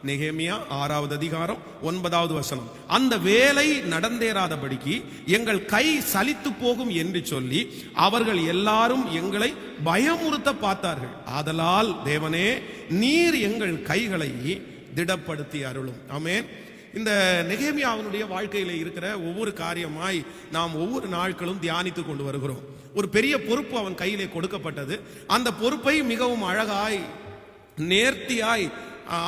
நெகேமியா 6வது அதிகாரம் 9வது வசனம். அந்த வேலை நடந்தேறாதபடிக்கு எங்கள் கை சலித்து போகும் என்று சொல்லி அவர்கள் எல்லாரும் எங்களை பயமுறுத்த பார்த்தார்கள். ஆதலால் தேவனே, நீர் எங்கள் கைகளை திடப்படுத்தி அருளும். ஆமென். இந்த நெகேமியாவினுடைய வாழ்க்கையில இருக்கிற ஒவ்வொரு காரியமாய் நாம் ஒவ்வொரு நாட்களும் தியானித்து கொண்டு வருகிறோம். ஒரு பெரிய பொறுப்பு அவன் கையிலே கொடுக்கப்பட்டது. அந்த பொறுப்பை மிகவும் அழகாய் நேர்த்தியாய்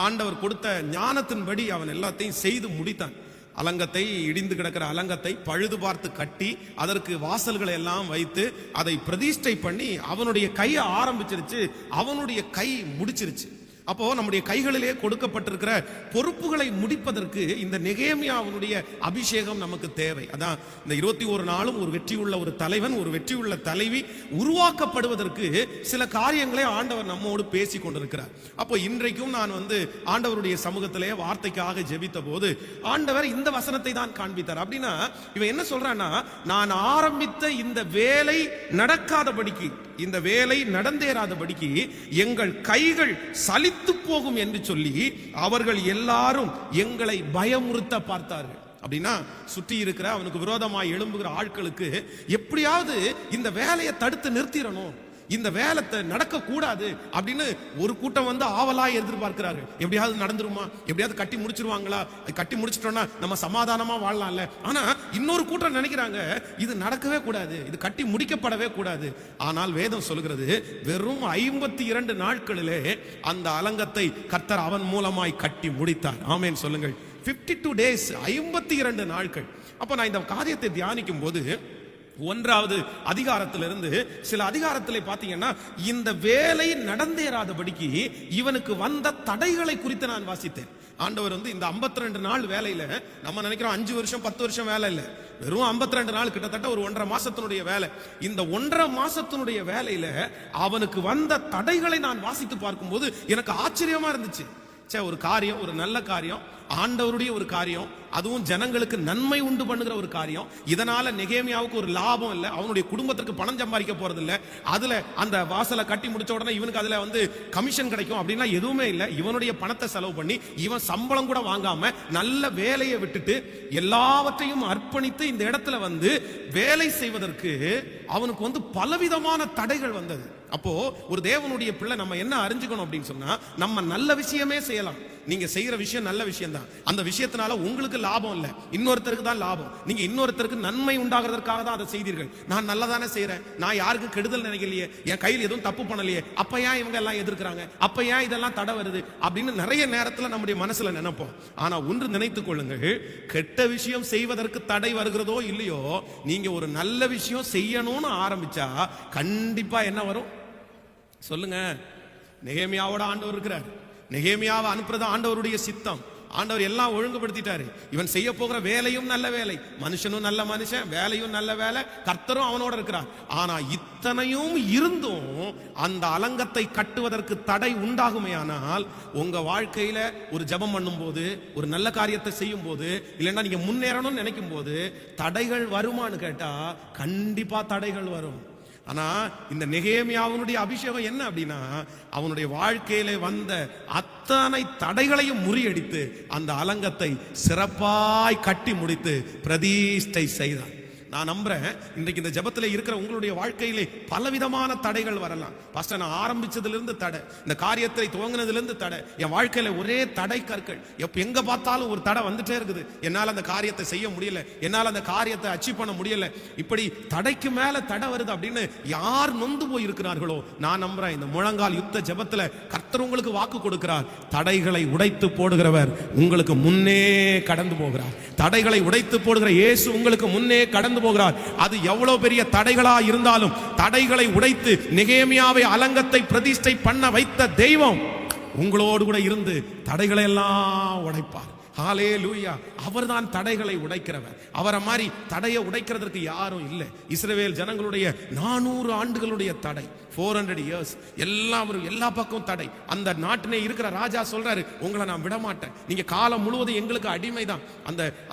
ஆண்டவர் கொடுத்த ஞானத்தின்படி அவன் எல்லாத்தையும் செய்து முடித்தான். அலங்கத்தை, இடிந்து கிடக்கிற அலங்கத்தை பழுது பார்த்து கட்டி அதற்கு வாசல்களை எல்லாம் வைத்து அதை பிரதிஷ்டை பண்ணி அவனுடைய கையை ஆரம்பிச்சிருச்சு, அவனுடைய கை முடிச்சிருச்சு. அப்போ நம்முடைய கைகளிலே கொடுக்கப்பட்டிருக்கிற பொறுப்புகளை முடிப்பதற்கு இந்த நெகேமியாவுடைய அபிஷேகம் நமக்கு தேவை. அதான் இந்த 21 நாளும் ஒரு வெற்றியுள்ள ஒரு தலைவன், ஒரு வெற்றியுள்ள தலைவி உருவாக்கப்படுவதற்கு சில காரியங்களை ஆண்டவர் நம்மோடு பேசி கொண்டிருக்கிறார். அப்போ இன்றைக்கும் நான் ஆண்டவருடைய சமூகத்திலே வார்த்தைக்காக ஜெபித்த போது ஆண்டவர் இந்த வசனத்தை தான் காண்பித்தார். அப்படின்னா இவன் என்ன சொல்றான்னா, நான் ஆரம்பித்த இந்த வேலை நடக்காதபடிக்கு, இந்த வேலை நடந்தேறாதபடிக்கு எங்கள் கைகள் சலித்து போகும் என்று சொல்லி அவர்கள் எல்லாரும் எங்களை பயமுறுத்த பார்த்தார்கள். அப்படின்னா சுற்றி இருக்கிற அவனுக்கு விரோதமாய் எழும்புகிற ஆட்களுக்கு எப்படியாவது இந்த வேலையை தடுத்து நிறுத்திடணும், இந்த வேலை நடக்க கூடாது அப்படின்னு ஒரு கூட்டம் ஆவலாய் எதிர்பார்க்கிறார்கள். எப்படியாவது நடந்துருமா, எப்படியாவது கட்டி முடிச்சிருவாங்களா, கட்டி முடிச்சிட்டோம்னா நம்ம சமாதானமா வாழலாம்ல. ஆனா இன்னொரு கூட்டம் நினைக்கிறாங்க, இது நடக்கவே கூடாது, இது கட்டி முடிக்கப்படவே கூடாது. ஆனால் வேதம் சொல்கிறது, வெறும் 52 நாட்களிலே அந்த அலங்கத்தை கர்த்தர் அவன் மூலமாய் கட்டி முடித்தார். ஆமென் சொல்லுங்கள். 52 days, 52 நாட்கள். அப்ப நான் இந்த காரியத்தை தியானிக்கும் போது 1வது அதிகாரத்திலிருந்து சில அதிகாரத்திலே பார்த்தீங்கன்னா இந்த வேலை நடந்தேறாதபடிக்கு இவனுக்கு வந்த தடைகளை குறித்து நான் வாசித்தேன். ஆண்டவர் இந்த 52 நாள் வேலையில நம்ம நினைக்கிறோம் 5 வருஷம் 10 வருஷம் வேலை இல்ல, வெறும் 52 நாள், கிட்டத்தட்ட ஒரு 1.5 மாசத்தினுடைய வேலை. இந்த 1.5 மாசத்தினுடைய வேலையில அவனுக்கு வந்த தடைகளை நான் வாசித்து பார்க்கும்போது எனக்கு ஆச்சரியமா இருந்துச்சு. ஒரு காரியம், ஒரு நல்ல காரியம், ஆண்டவருடைய ஒரு காரியம், அதுவும் ஜனங்களுக்கு நன்மை உண்டு பண்ணுகிற ஒரு காரியம். இதனால நெகேமியாவுக்கு ஒரு லாபம் இல்ல, அவனுடைய குடும்பத்திற்கு பணம் சம்பாதிக்க போறது இல்ல, அதுல அந்த வாசலை கட்டி முடிச்ச உடனே இவனுக்கு அதுல கமிஷன் கிடைக்கும் அப்படின்னா எதுவுமே இல்ல. இவனுடைய பணத்தை செலவு பண்ணி இவன் சம்பளம் கூட வாங்காம நல்ல வேலையை விட்டுட்டு எல்லாவற்றையும் அர்ப்பணித்து இந்த இடத்துல வேலை செய்வதற்கு அவனுக்கு பலவிதமான தடைகள் வந்தது. அப்போ ஒரு தேவனுடைய பிள்ளை நம்ம என்ன அறிஞ்சுக்கணும் அப்படின்னு சொன்னா, நம்ம நல்ல விஷயமே செய்யலாம். நீங்க செய்யற விஷயம் நல்ல விஷயம் தான், அந்த விஷயத்தினால உங்களுக்கு லாபம் இல்ல, இன்னொருத்தருக்கு தான் லாபம். நீங்க இன்னொருத்தருக்கு நன்மை உண்டாகிறதுக்காக தான் அதை செய்தீர்கள். நான் நல்லதானே செய்யறேன், நான் யாருக்கு கெடுதல் நினைக்கலையே, என் கையில் எதுவும் தப்பு பண்ணலையே, அப்ப ஏன் இவங்க எல்லாம் எதிர்க்கிறாங்க, அப்ப ஏன் இதெல்லாம் தடை வருது அப்படின்னு நிறைய நேரத்துல நம்முடைய மனசுல நினைப்போம். ஆனா ஒன்று நினைத்துக் கொள்ளுங்கள், கெட்ட விஷயம் செய்வதற்கு தடை வருகிறதோ இல்லையோ, நீங்க ஒரு நல்ல விஷயம் செய்யணும்னு ஆரம்பிச்சா கண்டிப்பா என்ன வரும் சொல்லுங்க. நெகேமியாவோட ஆண்டவர் இருக்கிறார். நெகேமியாவை அனுப்புறது ஆண்டவருடைய சித்தம். ஆண்டவர் எல்லாம் ஒழுங்குபடுத்திட்டாரு. இவன் செய்ய போகிற வேலையும் நல்ல வேலை, மனுஷனும் நல்ல மனுஷன், வேலையும் நல்ல வேலை, கர்த்தரும் அவனோட இருக்கிறார். ஆனா இத்தனையும் இருந்தும் அந்த அலங்கத்தை கட்டுவதற்கு தடை உண்டாகுமே. ஆனால் உங்க வாழ்க்கையில ஒரு ஜெபம் பண்ணும் போது, ஒரு நல்ல காரியத்தை செய்யும் போது, இல்லைன்னா நீங்க முன்னேறணும்னு நினைக்கும் போது தடைகள் வருமானு கேட்டா கண்டிப்பா தடைகள் வரும். ஆனா இந்த நெகேமியாவுடைய அபிஷேகம் என்ன அப்படின்னா, அவனுடைய வாழ்க்கையில வந்த அத்தனை தடைகளையும் முறியடித்து அந்த அலங்கத்தை சிறப்பாய் கட்டி முடித்து பிரதிஷ்டை செய்தான். நான் நம்புறேன் இன்றைக்கு இந்த ஜெபத்தில் இருக்கிற உங்களுடைய வாழ்க்கையிலே பலவிதமான தடைகள் வரலாம். பாஸ்டர், நான் ஆரம்பிச்சதிலிருந்து தடை, இந்த காரியத்தை துவங்கினதிலிருந்து தடை, என் வாழ்க்கையில ஒரே தடை கற்கள், எங்க பார்த்தாலும் ஒரு தடை வந்துட்டே இருக்குது. என்னால் அந்த காரியத்தை செய்ய முடியல, என்னால் அந்த காரியத்தை அச்சீவ் பண்ண முடியல, இப்படி தடைக்கு மேல தடை வருது அப்படின்னு யார் நொந்து போய் இருக்கிறார்களோ, நான் நம்புறேன் இந்த முழங்கால் யுத்த ஜெபத்தில் கர்த்தர் உங்களுக்கு வாக்கு கொடுக்கிறார். தடைகளை உடைத்து போடுகிறவர் உங்களுக்கு முன்னே கடந்து போகிறார். தடைகளை உடைத்து போடுகிற இயேசு உங்களுக்கு முன்னே கடந்து போகிறார். அது எவ்வளவு பெரிய தடைகளா இருந்தாலும் தடைகளை உடைத்து நெகேமியாவை அலங்கத்தை பிரதிஷ்டை பண்ண வைத்த தெய்வம் உங்களோடு கூட இருந்து தடைகளை எல்லாம் உடைப்பார். ஹல்லேலூயா. அவர்தான் தடைகளை உடைக்கிறவர். அவரை மாதிரி தடையை உடைக்கிறதுக்கு யாரும் இல்லை. இஸ்ரவேல் ஜனங்களுடைய 400 ஆண்டுகளுடைய தடை, 400 years, எல்லா பக்கம் தடை. அந்த நாட்டிலே இருக்கிற ராஜா சொல்றாரு, உங்களை நான் விட மாட்டேன், நீங்க காலம் முழுவதும் எங்களுக்கு அடிமைதான்.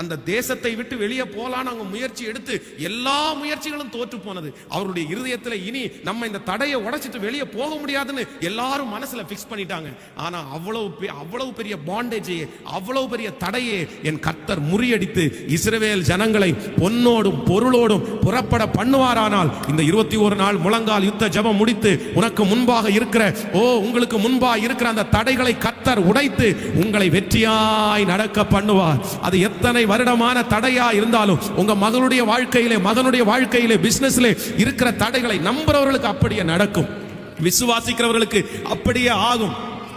அந்த தேசத்தை விட்டு வெளியே போலான்னு அவங்க முயற்சி எடுத்து எல்லா முயற்சிகளும் தோற்று போனது. அவருடைய இருதயத்தில் இனி நம்ம இந்த தடையை உடைச்சிட்டு வெளியே போக முடியாதுன்னு எல்லாரும் மனசுல பிக்ஸ் பண்ணிட்டாங்க. ஆனா அவ்வளவு பெரிய பாண்டேஜையே, அவ்வளவு பெரிய தடையே என் கர்த்தர் முறியடித்து இஸ்ரவேல் ஜனங்களை பொன்னோடும் பொருளோடும் புறப்பட பண்ணுவாரானால், இந்த 21 நாள் முழங்கால் யுத்த ஜெபம் முடித்து உனக்கு முன்பாக இருக்கிற உங்களுக்கு முன்பாக இருக்கிற அந்த தடைகளை கர்த்தர் உடைத்து உங்களை வெற்றியாய் நடக்க பண்ணுவார். அது எத்தனை வருடமான தடையா இருந்தாலும், உங்க மகளுடைய வாழ்க்கையிலே, மகனுடைய வாழ்க்கையிலே, பிசினஸ்ல இருக்கிற தடைகளை நம்புறவர்களுக்கு அப்படியே நடக்கும், விசுவாசிக்கிறவர்களுக்கு அப்படியே ஆகும்.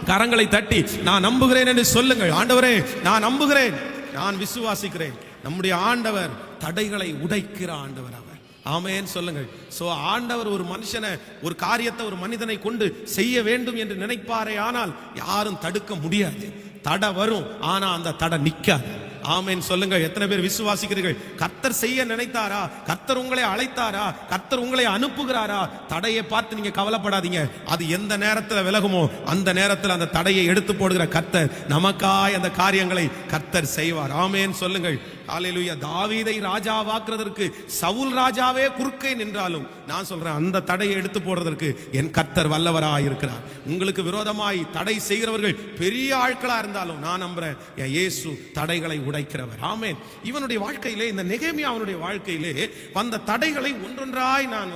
கரங்களை தட்டி நான் நம்புகிறேன் என்று சொல்லுங்கள். ஆண்டவரே, நான் நம்புகிறேன், நான் விசுவாசிக்கிறேன். நம்முடைய ஆண்டவர் தடைகளை உடைக்கிற ஆண்டவர் அவர். ஆமென் சொல்லுங்கள். சோ ஆண்டவர் ஒரு மனுஷனை, ஒரு காரியத்தை ஒரு மனிதனை கொண்டு செய்ய வேண்டும் என்று நினைப்பாரே ஆனால் யாரும் தடுக்க முடியாது. தடை வரும், ஆனா அந்த தடை நிக்காது. ஆமென் சொல்லுங்க. எத்தனை பேர் விசுவாசிக்கிறீர்கள்? கர்த்தர் செய்ய நினைத்தாரா? கர்த்தர் உங்களை அழைத்தாரா? கர்த்தர் உங்களை அனுப்புகிறாரா? தடையை பார்த்து நீங்க கவலைப்படாதீங்க. அது எந்த நேரத்தில் விலகுமோ அந்த நேரத்தில் அந்த தடையை எடுத்து போடுகிற கர்த்தர் நமக்காய் அந்த காரியங்களை கர்த்தர் செய்வார். ஆமென் சொல்லுங்கள். ஹல்லேலூயா. தாவீதை ராஜாவாக்குறதற்கு சவுல் ராஜாவே குறுக்கே நின்றாலும் நான் சொல்றேன், அந்த தடையை எடுத்து போடுறதற்கு என் கர்த்தர் வல்லவராய் இருக்கிறார். உங்களுக்கு விரோதமாய் தடை செய்கிறவர்கள் பெரிய ஆட்களா இருந்தாலும் நான் நம்புறேன், என் இயேசு தடைகளை உடைக்கிறவர். ஆமென். இவனுடைய வாழ்க்கையிலே, இந்த நெகேமியா அவனுடைய வாழ்க்கையிலே வந்த தடைகளை ஒன்றொன்றாய் நான்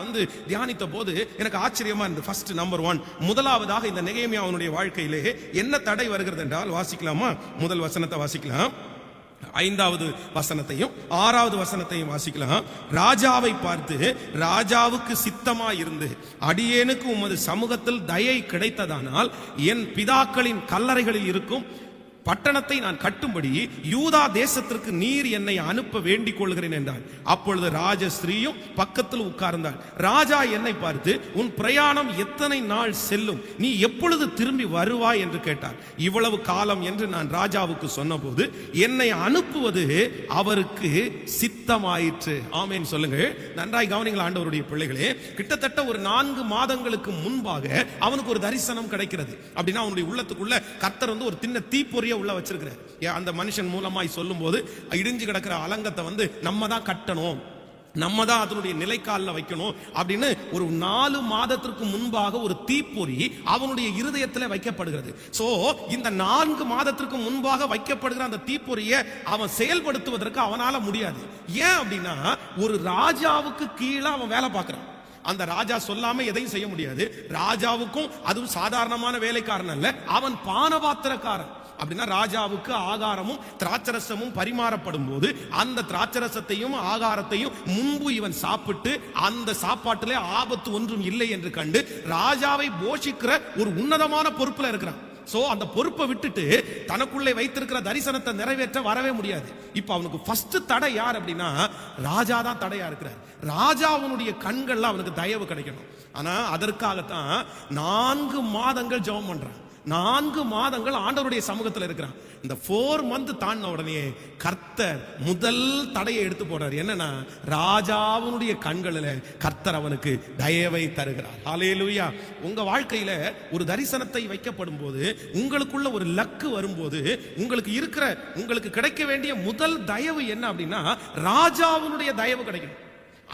தியானித்த போது எனக்கு ஆச்சரியமா இருந்தது. ஃபர்ஸ்ட் நம்பர் 1, முதலாவதாக இந்த நெகேமியா அவனுடைய வாழ்க்கையிலே என்ன தடை வருகிறது என்றால், வாசிக்கலாமா? முதல் வசனத்தை வாசிக்கலாம். 5வது வசனத்தையும் 6வது வசனத்தையும் வாசிக்கலாம். ராஜாவை பார்த்து, ராஜாவுக்கு சித்தமாய் இருந்து அடியேனுக்கு உமது சமூகத்தில் தயை கிடைத்ததானால் என் பிதாக்களின் கல்லறைகளில் இருக்கும் பட்டணத்தை நான் கட்டும்படி யூதா தேசத்திற்கு நீர் என்னை அனுப்ப வேண்டிக் கொள்கிறேன் என்றார். அப்பொழுது ராஜஸ்திரீயும் பக்கத்தில் உட்கார்ந்தார். ராஜா என்னை பார்த்து, உன் பிரயாணம் எத்தனை நாள் செல்லும்? நீ எப்பொழுது திரும்பி வருவாய் என்று கேட்டார். இவ்வளவு காலம் என்று நான் ராஜாவுக்கு சொன்னபோது என்னை அனுப்புவது அவருக்கு சித்தமாயிற்று. ஆமென் சொல்லுங்க. நன்றாய் கவனிங்கள் ஆண்டவருடைய பிள்ளைகளே. கிட்டத்தட்ட ஒரு 4 மாதங்களுக்கு முன்பாக அவனுக்கு ஒரு தரிசனம் கிடைக்கிறது. அப்படின்னா அவனுடைய உள்ளத்துக்குள்ள கர்த்தர் ஒரு சின்ன தீப்பொறி உள்ள வச்சிருக்கிறார். அந்த மனுஷன் மூலமாய் சொல்லும் போது, இடிஞ்சு கிடக்கிற அலங்கத்தை நம்ம தான் கட்டணும், நம்ம தான் அதனுடைய நிலைக்காலில் வைக்கணும் அப்படின்னு ஒரு 4 மாதத்திற்கு முன்பாக ஒரு தீப்பொறி அவனுடைய இருதயத்தில் வைக்கப்படுகிறது. சோ இந்த 4 மாதத்திற்கு முன்பாக வைக்கப்படுகிற அந்த தீப்பொறியை அவன் செயல்படுத்துவதற்கு அவனால முடியாது. ஏன் அப்படின்னா, ஒரு ராஜாவுக்கு கீழே அவன் வேலை பார்க்கிறான். அந்த ராஜா சொல்லாம எதையும் செய்ய முடியாது. ராஜாவுக்கும் அதுவும் சாதாரணமான வேலைக்காரன் அல்ல, அவன் பானபாத்திரக்காரன். அப்படின்னா ராஜாவுக்கு ஆகாரமும் திராட்சரசமும் பரிமாறப்படும் போது அந்த திராட்சரசத்தையும் ஆகாரத்தையும் முன்பு இவன் சாப்பிட்டு அந்த சாப்பாட்டிலே ஆபத்து ஒன்றும் இல்லை என்று கண்டு ராஜாவை போஷிக்கிற ஒரு உன்னதமான பொறுப்புல இருக்கிறான். சோ அந்த பொறுப்பை விட்டுட்டு தனக்குள்ளே வைத்திருக்கிற தரிசனத்தை நிறைவேற்ற வரவே முடியாது. இப்ப அவனுக்கு ஃபர்ஸ்ட் தடை யார் அப்படின்னா, ராஜா தான் தடையா இருக்கிறார். ராஜா அவனுடைய கண்கள்ல அவனுக்கு தயவு கிடைக்கணும். ஆனா அதற்காகத்தான் 4 மாதங்கள் ஜெபம் பண்றான். 4 மாதங்கள் ஆண்டவருடைய சமூகத்தில் இருக்கிறான். இந்த 4 month தாண்டின உடனே கர்த்தர் முதல் தடையை எடுத்து போடுறார். என்னன்னா, ராஜாவுடைய கண்களில் கர்த்தர் அவனுக்கு தயவை தருகிறார். ஹல்லேலூயா. உங்க வாழ்க்கையில ஒரு தரிசனத்தை வைக்கப்படும் போது, உங்களுக்குள்ள ஒரு லக்கு வரும்போது, உங்களுக்கு கிடைக்க வேண்டிய முதல் தயவு என்ன அப்படின்னா, ராஜாவுடைய தயவு கிடைக்கும்.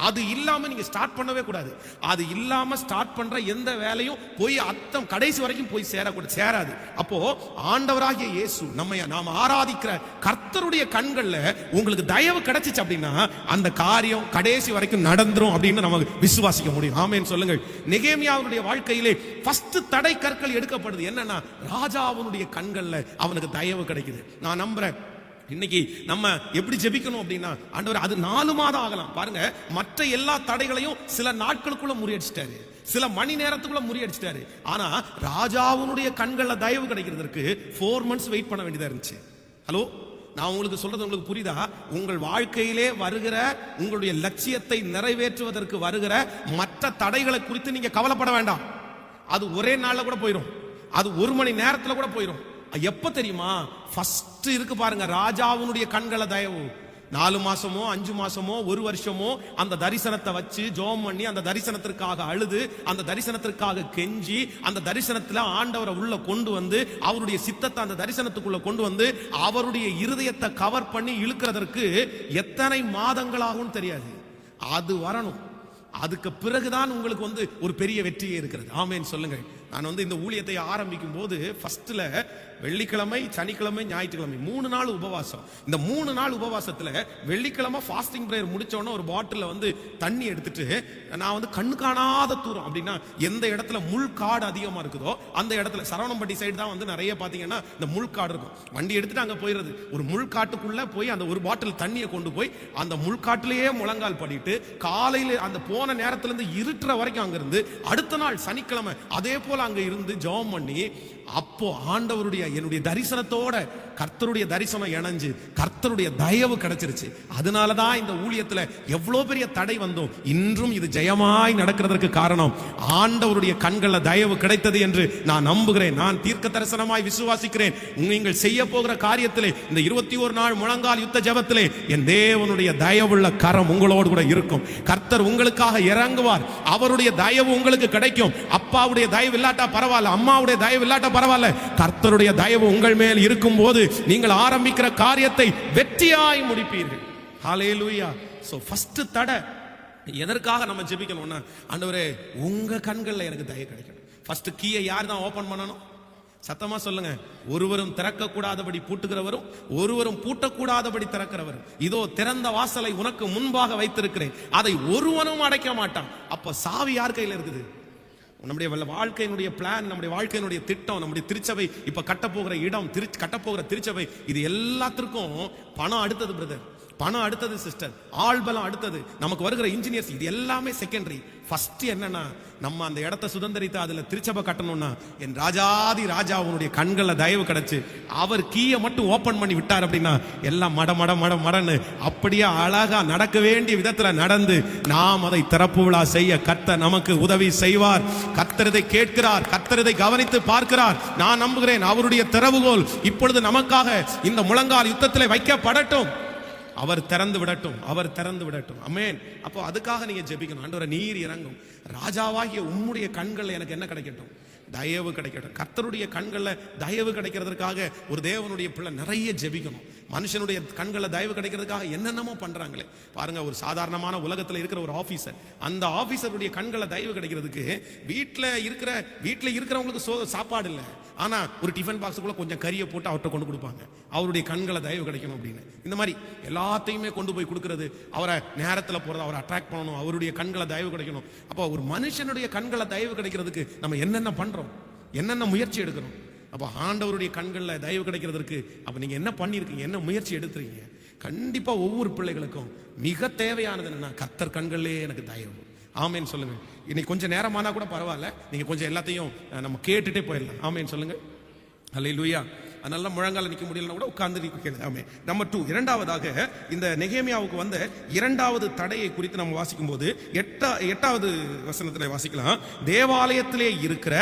அது இல்லாம நீங்க ஸ்டார்ட் பண்ணவே கூடாது. அது இல்லாம ஸ்டார்ட் பண்ற எந்த வேலையும் போய் கடைசி வரைக்கும் போய் சேராது. அப்போ ஆண்டவராகிய இயேசு நாம் ஆராதிக்கிற கர்த்தருடைய கண்கள்ல உங்களுக்கு தயவு கிடைச்சிச்சு அப்படின்னா அந்த காரியம் கடைசி வரைக்கும் நடந்துரும் அப்படின்னு நம்ம விசுவாசிக்க முடியும். ஆமென் சொல்லுங்கள். நெகேமியாவுடைய வாழ்க்கையிலே ஃபர்ஸ்ட் தடை கற்கள் எடுக்கப்படுது. என்னன்னா, ராஜாவுடைய கண்கள்ல அவனுக்கு தயவு கிடைக்குது. நான் நம்புறேன் இன்னைக்கு நம்ம எப்படி ஜெபிக்கணும் அப்படின்னா, ஆண்டவர் அது 4 மாதம் ஆகலாம் பாருங்க. மற்ற எல்லா தடைகளையும் சில நாட்களுக்குள்ள முறியடிச்சிட்டாரு, சில மணி நேரத்துக்குள்ள முறியடிச்சிட்டாரு. ஆனா ராஜாவுடைய கண்கள்ல தயவு கிடைக்கிறதுக்கு 4 months வெயிட் பண்ண வேண்டியதா இருந்துச்சு. ஹலோ, நான் உங்களுக்கு சொல்றது உங்களுக்கு புரியுதா? உங்கள் வாழ்க்கையிலே வருகிற உங்களுடைய லட்சியத்தை நிறைவேற்றுவதற்கு வருகிற மற்ற தடைகளை குறித்து நீங்க கவலைப்பட வேண்டாம். அது ஒரே நாள்ல கூட போயிடும், அது 1 மணி நேரத்துல கூட போயிடும். எப்ப தெரியுமா? ஃபர்ஸ்ட் இருக்கு பாருங்க, ராஜாவுடைய கண்கள தயவு. 4 மாசமோ 5 மாசமோ 1 வருஷமோ அந்த தரிசனத்தை வச்சு ஜெபம் பண்ணி, அந்த தரிசனத்திற்காக அழுது, அந்த தரிசனத்திற்காக கெஞ்சி, அந்த தரிசனத்துல ஆண்டவரை உள்ள கொண்டு வந்து அவருடைய சித்தத்தை அந்த தரிசனத்துக்குள்ள கொண்டு வந்து அவருடைய இருதயத்தை கவர் பண்ணி இழுக்கிறதற்கு எத்தனை மாதங்களாகும் தெரியாது. அது வரணும். அதுக்கு பிறகுதான் உங்களுக்கு ஒரு பெரிய வெற்றியே இருக்கிறது. ஆமென் சொல்லுங்க. நான் இந்த ஊழியத்தை ஆரம்பிக்கும் போது ஃபர்ஸ்ட்ல வெள்ளிக்கிழமை, சனிக்கிழமை, ஞாயிற்றுக்கிழமை 3 நாள் உபவாசம். இந்த 3 நாள் உபவாசத்துல வெள்ளிக்கிழமை ஃபாஸ்டிங் பிரேயர் முடிச்ச உடனே ஒரு பாட்டில தண்ணி எடுத்துட்டு நான் கண்ணு காணாத தூரம், அப்படின்னா எந்த இடத்துல முள்காடு அதிகமா இருக்குதோ அந்த இடத்துல, சரவணம்பட்டி சைடு தான் நிறைய பாத்தீங்கன்னா இந்த முள்காடு இருக்கும். வண்டி எடுத்துட்டு அங்க போயிடுறது. ஒரு முள்காட்டுக்குள்ள போய் அந்த ஒரு பாட்டில் தண்ணியை கொண்டு போய் அந்த முள்காட்டிலேயே முழங்கால் படிட்டு காலையில அந்த போன நேரத்துல இருந்து இருட்டுற வரைக்கும் அங்க இருந்து அடுத்த நாள் சனிக்கிழமை அதே போல அங்க இருந்து ஜெபம் பண்ணி, அப்போ ஆண்டவருடைய என்னுடைய தரிசனத்தோட கர்த்தருடைய தரிசனம் இணைஞ்சு கர்த்தருடைய தயவு கிடைச்சிருச்சு. அதனாலதான் இந்த ஊழியத்துல எவ்வளவு பெரிய தடை வந்தோம், இன்றும் இது ஜெயமாய் நடக்கிறதற்கு காரணம் ஆண்டவருடைய கண்கள தயவு கிடைத்தது என்று நான் நம்புகிறேன். நான் தீர்க்க தரிசனமாய் விசுவாசிக்கிறேன். நீங்கள் செய்ய போகிற காரியத்திலே, இந்த 21 நாள் முழங்கால் யுத்த ஜெபத்திலே என் தேவனுடைய தயவுள்ள கரம் உங்களோடு கூட இருக்கும். கர்த்தர் உங்களுக்காக இறங்குவார். அவருடைய தயவு உங்களுக்கு கிடைக்கும். அப்பாவுடைய தயவு இல்லாட்டா பரவாயில்ல, அம்மாவுடைய தயவு இல்லாட்டா பரவாயில்ல, கர்த்தருடைய தயவு உங்கள் மேல் இருக்கும் போது நீங்கள் ஆரம்பிக்கிற காரியத்தை வெற்றியாய் முடிப்பீர்கள். ஹல்லேலூயா. சோ ஃபர்ஸ்ட் தடை எதற்காக நம்ம ஜெபிக்கணும்னா, ஆண்டவரே உங்க கண்கள்ல எனக்கு தயவு கிடைக்கணும். ஃபர்ஸ்ட் கீயை யார் தான் ஓபன் பண்ணணும்? சத்தமா சொல்லுங்க. ஒருவரும் திறக்க கூடாதபடி பூட்டுகிறவரும் ஒருவரும் பூட்டக்கூடாதபடி திறக்கிறவரும், இதோ திறந்த வாசலை உனக்கு முன்பாக வைத்திருக்கிறேன், அதை ஒருவனும் அடைக்க மாட்டான். அப்ப சாவி யார் கையில இருக்குது? நம்முடைய வாழ்க்கையினுடைய பிளான், நம்முடைய வாழ்க்கையினுடைய திட்டம், நம்முடைய திருச்சபை இப்ப கட்டப்போகிற இடம், கட்டப்போகிற திருச்சபை, இது எல்லாத்திற்கும் பணம் அடுத்தது பிரதர், பணம் அடுத்தது சிஸ்டர், ஆள்பலம் அடுத்தது, நமக்கு வருகிற இன்ஜினியர்ஸ், இது எல்லாமே செகண்டரி. ஃபர்ஸ்ட் என்னன்னா, நம்ம அந்த இடத்தை சுதந்திரித்து அதுல திருச்சபை கட்டணும்னா என் ராஜாதி ராஜா அவனுடைய கண்கள தயவு கிடைச்சு அவர் கீயை மட்டும் ஓபன் பண்ணி விட்டார் அப்படின்னா எல்லாம் மட மட மட மடன்னு அப்படியே அழகா நடக்க வேண்டிய விதத்துல நடந்து நாம் அதை திறப்பு விழா செய்ய கர்த்தர் நமக்கு உதவி செய்வார். கர்த்தர் இதை கேட்கிறார், கர்த்தர் இதை கவனித்து பார்க்கிறார். நான் நம்புகிறேன் அவருடைய திறவுகோல் இப்பொழுது நமக்காக இந்த முழங்கால் யுத்தத்திலே வைக்கப்படட்டும். அவர் திறந்து விடட்டும், அவர் திறந்து விடட்டும். ஆமென். அப்போ அதுக்காக நீங்க ஜெபிக்கணும். ஆண்டவரே நீர் இறங்கும், ராஜாவாகிய உம்முடைய கண்கள்ல எனக்கு என்ன கிடைக்கட்டும்? தயவு கிடைக்கட்டும். கர்த்தருடைய கண்கள்ல தயவு கிடைக்கிறதுக்காக ஒரு தேவனுடைய பிள்ளை நிறைய ஜெபிக்கணும். மனுஷனுடைய கண்கள்ல தயவு கிடைக்கிறதுக்காக என்னென்னமோ பண்றாங்களே பாருங்க. ஒரு சாதாரணமான உலகத்துல இருக்கிற ஒரு ஆபீசர், அந்த ஆபீசருடைய கண்கள்ல தயவு கிடைக்கிறதுக்கு வீட்டுல இருக்கிறவங்களுக்கு சாப்பாடு இல்லை, ஆனா ஒரு டிஃபன் பாக்ஸுக்குள்ள கொஞ்சம் கறியை போட்டு அவர்கிட்ட கொண்டு கொடுப்பாங்க, அவருடைய கண்களை தயவு கிடைக்கணும் அப்படின்னு. இந்த மாதிரி எல்லாத்தையுமே கொண்டு போய் கொடுக்கறது, அவரை நேரத்தில் போறது, அவரை அட்ராக்ட் பண்ணணும், அவருடைய கண்களை தயவு கிடைக்கணும். அப்போ ஒரு மனுஷனுடைய கண்களை தயவு கிடைக்கிறதுக்கு நம்ம என்னென்ன பண்றோம், என்னென்ன முயற்சி எடுக்கிறோம்? அப்போ ஆண்டவருடைய கண்களில் தயவு கிடைக்கிறதுக்கு அப்போ நீங்க என்ன பண்ணிருக்கீங்க, என்ன முயற்சி எடுத்துறீங்க? கண்டிப்பா ஒவ்வொரு பிள்ளைகளுக்கும் மிக தேவையானது என்னன்னா, கர்த்தர் கண்களே எனக்கு தயவு. ஆமேன்னு சொல்லுங்க. இன்னைக்கு கொஞ்சம் நேரமானா கூட பரவாயில்ல, நீங்க கொஞ்சம் எல்லாத்தையும் நம்ம கேட்டுட்டே போயிடலாம். ஆமேன்னு சொல்லுங்க. அல்லேலூயா. அதனால முழங்கால நிக்க முடியலன்னா கூட உட்கார்ந்து நிக்க. ஆமென். நம்பர் 2, இரண்டாவதாக இந்த நெகேமியாவுக்கு வந்த இரண்டாவது தடையை குறித்து நம்ம வாசிக்கும் போது 8வது வசனத்தில் வாசிக்கலாம். தேவாலயத்திலே இருக்கிற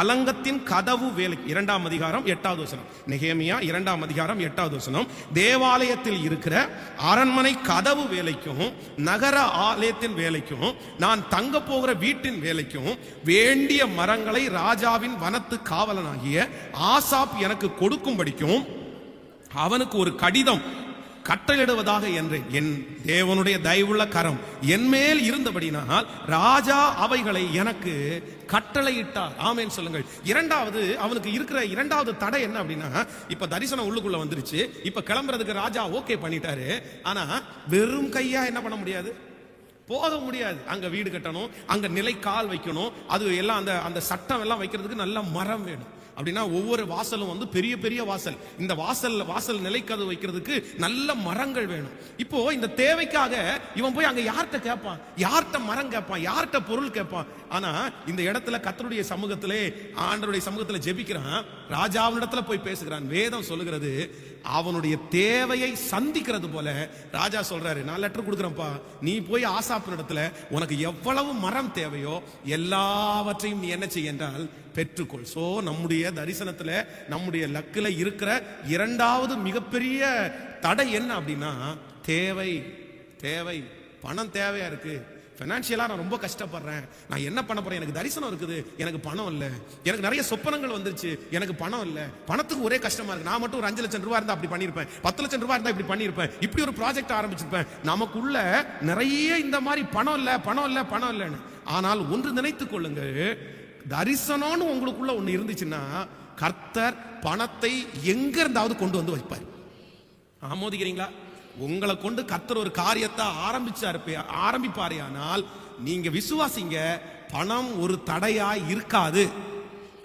அலங்கத்தின் கதவு வேலை, 2ஆம் அதிகாரம் 8வது வசனம். நெகேமியா 2ஆம் அதிகாரம் 8வது வசனம். தேவாலயத்தில் இருக்கிற அரண்மனை கதவு வேலைக்கும் நகர ஆலயத்தின் வேலைக்கும் நான் தங்க போகிற வீட்டின் வேலைக்கும் வேண்டிய மரங்களை ராஜாவின் வனத்து காவலனாகிய ஆசாப் எனக்கு கொடுக்கும்படிக்கும் அவனுக்கு ஒரு கடிதம் கட்டளையிடுவதாக என்றேன். என் தேவனுடைய தயவுள்ள கரம் என் மேல் இருந்தபடினால் ராஜா அவைகளை எனக்கு கட்டளையிட்டார். ஆமென் சொல்லுங்கள். இரண்டாவது அவனுக்கு இருக்கிற இரண்டாவது தடை என்ன அப்படின்னா, இப்ப தரிசனம் உள்ளுக்குள்ள வந்துருச்சு, இப்ப கிளம்புறதுக்கு ராஜா ஓகே பண்ணிட்டாரு. ஆனா வெறும் கையா என்ன பண்ண முடியாது, போக முடியாது. அங்க வீடு கட்டணும், அங்க நிலை கால் வைக்கணும், அது எல்லாம் அந்த சட்டம் எல்லாம் வைக்கிறதுக்கு நல்ல மரம் வேணும். அப்படின்னா ஒவ்வொரு வாசலும் பெரிய பெரிய வாசல், இந்த வாசல் நிலைக்கதவு வைக்கிறதுக்கு நல்ல மரங்கள் வேணும். இப்போ இந்த தேவைக்காக இவன் போய் அங்க யார்கிட்ட கேட்பான், யார்கிட்ட மரம் கேட்பான், யார்கிட்ட பொருள் கேட்பான்? ஆனா இந்த இடத்துல கர்த்தருடைய சமூகத்திலே, ஆண்டவருடைய சமூகத்துல ஜெபிக்கிறான், ராஜாவினிடத்துல போய் பேசுகிறான். வேதம் சொல்லுகிறது, அவனுடைய தேவையை சந்திக்கிறது போல ராஜா சொல்றாரு, நான் லெட்டர் கொடுக்குறேன்ப்பா, நீ போய் ஆசாப்பின் இடத்துல உனக்கு எவ்வளவு மரம் தேவையோ எல்லாவற்றையும் நீ என்ன செய்ய என்றால் பெற்றுக்கொள். சோ நம்முடைய தரிசனத்துல, நம்முடைய லக்கில இருக்கிற இரண்டாவது மிகப்பெரிய தடை என்ன அப்படின்னா தேவை. தேவை, பணம் தேவையா இருக்கு. பைனான்சியலா நான் ரொம்ப கஷ்டப்படுறேன், நான் என்ன பண்ண போறேன்? எனக்கு தரிசனம் இருக்குது, எனக்கு பணம் இல்ல. எனக்கு நிறைய சொப்பனங்கள் வந்துருச்சு, எனக்கு பணம் இல்ல. பணத்துக்கு ஒரே கஷ்டமா இருக்கு. நான் மட்டும் ஒரு 5 லட்சம் ரூபாய் இருந்தா அப்படி பண்ணிருப்பேன், 10 லட்சம் ரூபாய் இருந்தா இப்படி பண்ணிருப்பேன், இப்படி ஒரு ப்ராஜெக்ட் ஆரம்பிச்சிருப்பேன். நமக்குள்ள நிறைய இந்த மாதிரி பணம் இல்ல, பணம் இல்ல, பணம் இல்லன்னு. ஆனால் ஒன்று நினைத்துக் கொள்ளுங்கள், தரிசனம்னு உங்களுக்குள்ள ஒண்ணு இருந்துச்சுன்னா கர்த்தர் பணத்தை எங்க இருந்தாவது கொண்டு வந்து வைப்பார். ஆமோதிக்கிறீங்களா? உங்களை கொண்டு கர்த்தர் ஒரு காரியத்தை ஆரம்பிப்பாரையானால் நீங்க விசுவாசிங்க, பணம் ஒரு தடையா இருக்காது.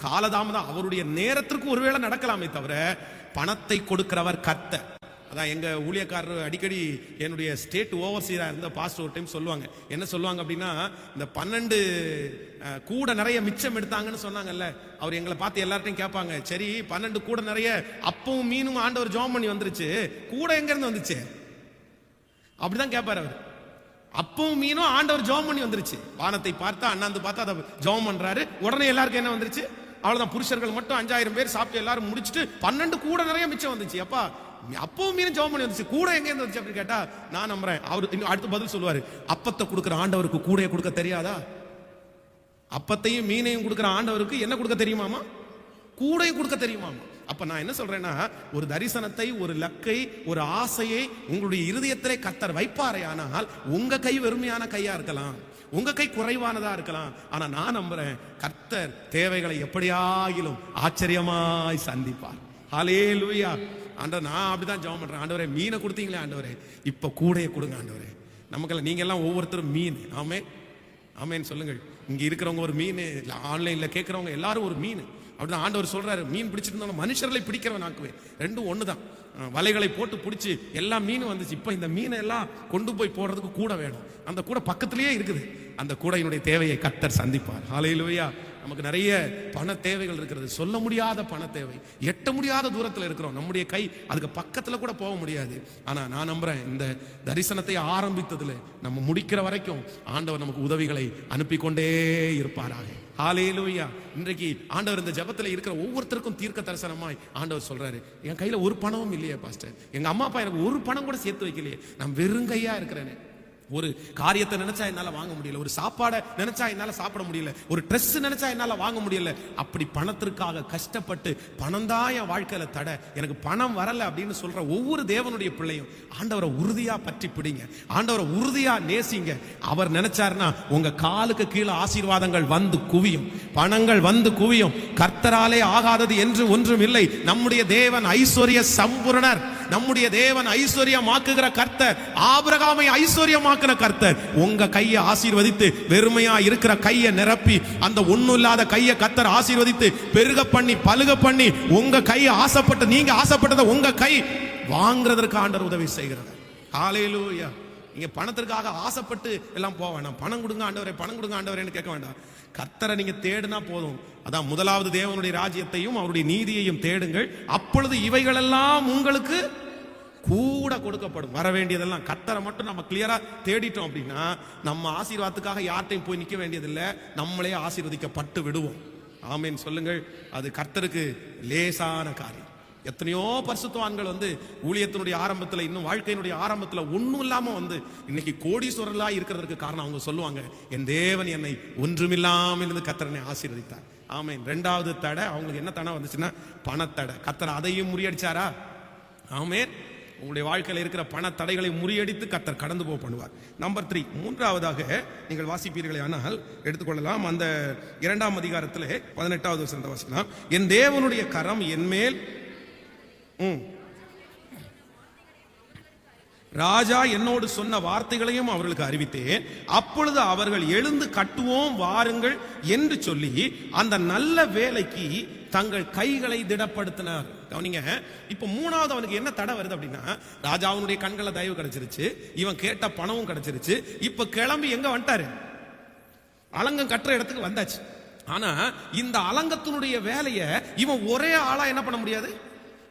காலதாமதம் அவருடைய நேரத்திற்கு ஒருவேளை நடக்கலாமே தவிர பணத்தை கொடுக்கிறவர் கர்த்தர். அதான் எங்க ஊழியக்காரர் அடிக்கடி என்னுடைய ஸ்டேட் ஓவர்சீரா இருந்த பாஸ்டர் ஒரு டைம் சொல்லுவாங்க. என்ன சொல்லுவாங்க அப்படின்னா, இந்த 12 கூட நிறைய மிச்சம் எடுத்தாங்கன்னு சொன்னாங்கல்ல, அவர் எங்களை பார்த்து எல்லார்ட்டையும் கேட்பாங்க, சரி 12 கூட நிறைய அப்பவும் மீனும் ஆண்டவர் ஜெபம் பண்ணி வந்துருச்சு, கூட எங்க இருந்து வந்துச்சு? அப்படிதான் கேட்பாரு அவர். அப்பவும் மீனும் ஆண்டவர் ஜெபம் பண்ணி வந்துருச்சு. வானத்தை பார்த்தா, அண்ணாந்து பார்த்தா அதை ஜெபம் பண்றாரு. உடனே எல்லாருக்கும் என்ன வந்துருச்சு? அவ்வளவுதான். புருஷர்கள் மட்டும் 5000 பேர் சாப்பிட்டு எல்லாரும் முடிச்சுட்டு 12 கூட நிறைய மிச்சம் வந்துச்சு. அப்பா அப்பவும் மீனும் ஜெபம் பண்ணி வந்துச்சு, கூட எங்க இருந்து வந்துச்சு அப்படின்னு கேட்டா நான் நம்புறேன் அவர் அடுத்து பதில் சொல்லுவாரு, அப்பத்தை கொடுக்கிற ஆண்டவருக்கு கூடையை கொடுக்க தெரியாதா? அப்பத்தையும் மீனையும் கொடுக்கிற ஆண்டவருக்கு என்ன கொடுக்க தெரியுமாமா? கூடையும் கொடுக்க தெரியுமாமா? அப்ப நான் என்ன சொல்றேன்னா, ஒரு தரிசனத்தை, ஒரு லக்கை, ஒரு ஆசையை உங்களுடைய இருதயத்திலே கர்த்தர் வைப்பாரே ஆனால் உங்க கை வெறுமையான கையா இருக்கலாம், உங்க கை குறைவானதா இருக்கலாம். ஆனா நான் நம்புறேன், கர்த்தர் தேவைகளை எப்படியாகிலும் ஆச்சரியமாய் சந்திப்பார். ஹல்லேலூயா. ஆண்டவர், நான் அப்படிதான் ஜெபம் பண்றேன். ஆண்டவரே, மீனை கொடுத்தீங்களே ஆண்டவரே, இப்ப கூடையை கொடுங்க ஆண்டவரே. நமக்கெல்லாம் நீங்க எல்லாம் ஒவ்வொருத்தரும் மீன். ஆமென், ஆமென் சொல்லுங்கள். இங்க இருக்கிறவங்க ஒரு மீன், ஆன்லைன்ல கேட்கறவங்க எல்லாரும் ஒரு மீன். அப்படிதான் ஆண்டவர் சொல்றாரு, மீன் பிடிச்சிட்டு இருந்தாலும் மனுஷர்களை பிடிக்கிறவன் ஆக்குவேன். ரெண்டும் ஒண்ணுதான். வலைகளை போட்டு பிடிச்சி எல்லா மீனும் வந்துச்சு. இப்ப இந்த மீனை எல்லாம் கொண்டு போய் போடுறதுக்கு கூட வேணும். அந்த கூட பக்கத்திலேயே இருக்குது. அந்த கூடையினுடைய தேவையை கர்த்தர் சந்திப்பார். ஹல்லேலூயா. நமக்கு நிறைய பண தேவைகள் இருக்கிறது, சொல்ல முடியாத பண தேவை, எட்ட முடியாத தூரத்தில் இருக்கிறோம். நம்முடைய கை அதுக்கு பக்கத்துல கூட போக முடியாது. ஆனா நான் நம்புறேன், இந்த தரிசனத்தை ஆரம்பித்ததுல நம்ம முடிக்கிற வரைக்கும் ஆண்டவர் நமக்கு உதவிகளை அனுப்பி கொண்டே இருப்பாராக. ஹல்லேலூயா. இன்றைக்கு ஆண்டவர் இந்த ஜெபத்துல இருக்கிற ஒவ்வொருத்தருக்கும் தீர்க்க தரிசனமாய் ஆண்டவர் சொல்றாரு, என் கையில ஒரு பணமும் இல்லையே பாஸ்டர், எங்க அம்மா அப்பா எனக்கு ஒரு பணம் கூட சேர்த்து வைக்கலையே, நான் வெறுங்கையா இருக்கிறேனே. ஒரு காரியத்தை நினைச்சா என்னால வாங்க முடியல, ஒரு சாப்பாடை நினைச்சா என்னால சாப்பிட முடியல, ஒரு ட்ரெஸ் நினைச்சா என்னால வாங்க முடியல. அப்படி பணத்திற்காக கஷ்டப்பட்டு பணம் தான் என் வாழ்க்கையில தடை, எனக்கு பணம் வரல அப்படின்னு சொல்ற ஒவ்வொரு தேவனுடைய பிள்ளையும் ஆண்டவரை உறுதியா பற்றி பிடிங்க, ஆண்டவரை உறுதியா நேசிங்க. அவர் நினைச்சாருன்னா உங்க காலுக்கு கீழே ஆசீர்வாதங்கள் வந்து குவியும், பணங்கள் வந்து குவியும். கர்த்தராலே ஆகாதது என்று ஒன்றும் இல்லை. நம்முடைய தேவன் ஐஸ்வர்ய சம்பூரணர், நம்முடைய தேவன் ஐஸ்வர்யமாக்குகிற கர்த்தர், ஆபிரகாமை ஐஸ்வர்யமாக்குற கர்த்தர். உங்க கையை ஆசீர்வதித்து வெறுமையா இருக்கிற கையை நிரப்பி, அந்த ஒண்ணும் இல்லாத கையை கர்த்தர் ஆசீர்வதித்து பெருக பண்ணி பலுக பண்ணி, உங்க கையை ஆசைப்பட்ட, நீங்க ஆசைப்பட்டதை உங்க கை வாங்குறதற்கு ஆண்டவர் உதவி செய்கிறார். ஹல்லேலூயா. நீங்க பணத்திற்காக ஆசைப்பட்டு எல்லாம் போக வேண்டாம். பணம் கொடுங்க ஆண்டவரே, பணம் கொடுங்க ஆண்டவரேன்னு கேட்க வேண்டாம். கர்த்தரை நீங்க தேடினா போதும். அதான் முதலாவது தேவனுடைய ராஜ்யத்தையும் அவருடைய நீதியையும் தேடுங்கள், அப்பொழுது இவைகளெல்லாம் உங்களுக்கு கூட கொடுக்கப்படும். வர வேண்டியதெல்லாம் கர்த்தரை மட்டும் நம்ம கிளியரா தேடிட்டோம் அப்படின்னா நம்ம ஆசீர்வாதத்துக்காக யார்ட்டையும் போய் நிக்க வேண்டியதில்லை, நம்மளே ஆசீர்வதிக்கப்பட்டு விடுவோம். ஆமென் சொல்லுங்கள். அது கர்த்தருக்கு லேசான காரியம். எத்தனையோ பரிசுத்தவான்கள் ஊழியத்தினுடைய ஆரம்பத்தில், இன்னும் வாழ்க்கையினுடைய ஆரம்பத்தில் ஒன்றும் இல்லாம இன்னைக்கு கோடீஸ்வரர்களா இருக்கிறதுக்கு காரணம் அவங்க சொல்லுவாங்க, என் தேவன் என்னை ஒன்றுமில்லாமல் இருந்து கர்த்தரனை ஆசீர்வதித்தார். ஆமென். ரெண்டாவது தடை அவங்களுக்கு என்ன தடை வந்துச்சுன்னா பணத்தடை. கர்த்தர் அதையும் முறியடிச்சாரா? ஆமென். உங்களுடைய வாழ்க்கையில் இருக்கிற பண தடைகளை முறியடித்து கர்த்தர் கடந்து போக பண்ணுவார். நம்பர் 3, மூன்றாவதாக நீங்கள் வாசிப்பீர்களே ஆனால் எடுத்துக்கொள்ளலாம். அந்த 2ஆம் அதிகாரத்தில் 18வது வசனத்தை வாசிக்கலாம். என் தேவனுடைய கரம் என்மேல், ராஜா என்னோடு சொன்ன வார்த்தைகளையும் அவர்களுக்கு அறிவித்தேன். அப்பொழுது அவர்கள் எழுந்து கட்டுவோம் வாருங்கள் என்று சொல்லி அந்த நல்ல வேலைக்கு தங்கள் கைகளை திடப்படுத்தினார். கவனிங்க, இப்ப 3வது அவனுக்கு என்ன தடை வருது அப்படின்னா, ராஜாவுடைய கண்களை தயவு கிடைச்சிருச்சு, இவன் கேட்ட பணமும் கிடைச்சிருச்சு. இப்ப கிளம்பி எங்க வந்துட்டாரு? அலங்கம் கட்டுற இடத்துக்கு வந்தாச்சு. ஆனா இந்த அலங்கத்தினுடைய வேலையை இவன் ஒரே ஆளா என்ன பண்ண முடியாது,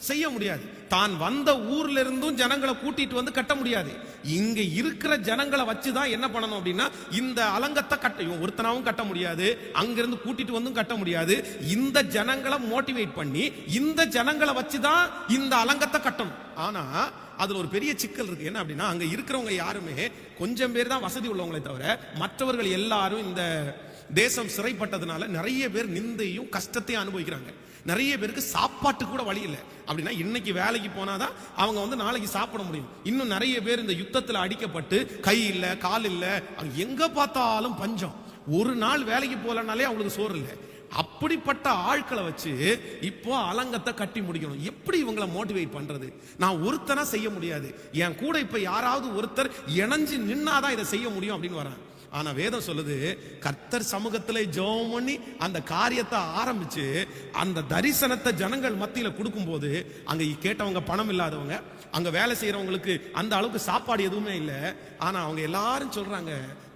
செய்ய முடியாது. தான் வந்த ஊர்ல இருந்தும் ஜனங்களை கூட்டிட்டு வந்து கட்ட முடியாது. இங்க இருக்கிற ஜனங்களை வச்சுதான் என்ன பண்ணணும் அப்படின்னா, இந்த அலங்கத்தை கட்ட ஒருத்தனாவும் கட்ட முடியாது, அங்கிருந்து கூட்டிட்டு வந்தும் கட்ட முடியாது. இந்த ஜனங்களை மோட்டிவேட் பண்ணி இந்த ஜனங்களை வச்சுதான் இந்த அலங்கத்தை கட்டணும். ஆனா அதுல ஒரு பெரிய சிக்கல் இருக்கு. என்ன அப்படின்னா, அங்க இருக்கிறவங்க யாருமே கொஞ்சம் பேர் தான் வசதி உள்ளவங்களை தவிர மற்றவர்கள் எல்லாரும் இந்த தேசம் சிறைப்பட்டதுனால நிறைய பேர் நிந்தையும் கஷ்டத்தையும் அனுபவிக்கிறாங்க. நிறைய பேருக்கு சாப்பாட்டு கூட வழி இல்லை. அப்படின்னா இன்னைக்கு வேலைக்கு போனாதான் அவங்க வந்து நாளைக்கு சாப்பிட முடியும். இன்னும் நிறைய பேர் இந்த யுத்தத்தில் அடிக்கப்பட்டு கை இல்லை, கால் இல்லை, எங்க பார்த்தாலும் பஞ்சம். ஒரு நாள் வேலைக்கு போலனாலே அவங்களுக்கு சோறு இல்லை. அப்படிப்பட்ட ஆட்களை வச்சு இப்போ அலங்கத்தை கட்டி முடிக்கணும். எப்படி இவங்களை மோட்டிவேட் பண்றது? நான் ஒருத்தனா செய்ய முடியாது, என் கூட இப்ப யாராவது ஒருத்தர் இணைஞ்சு நின்னாதான் இதை செய்ய முடியும் அப்படின்னு வரான். ஆனா வேதம் சொல்லுது, கர்த்தர் சமூகத்திலே ஜெபம் பண்ணி அந்த காரியத்தை ஆரம்பிச்சு அந்த தரிசனத்தை ஜனங்கள் மத்தியில கொடுக்கும் போது, அங்க கேட்டவங்க பணம் இல்லாதவங்க, அங்க வேலை செய்யறவங்களுக்கு அந்த அளவுக்கு சாப்பாடு எதுவுமே இல்லை. ஆனா அவங்க எல்லாரும் சொல்றாங்க,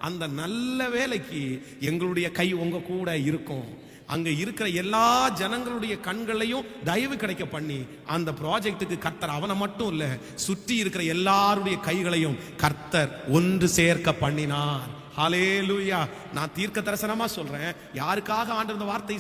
அந்த நல்ல வேலைக்கு எங்களுடைய கை உங்க கூட இருக்கும். அங்க இருக்கிற எல்லா ஜனங்களுடைய கண்களையும் தயவு கிடைக்க பண்ணி அந்த ப்ராஜெக்டுக்கு கர்த்தர் அவனை மட்டும் இல்ல, சுற்றி இருக்கிற எல்லாருடைய கைகளையும் கர்த்தர் ஒன்று சேர்க்க பண்ணினார். ஹல்லேலூயா. நான் தீர்க்க தரிசனமா சொல்றேன், யாருக்காக ஆண்டவர் இந்த வார்த்தை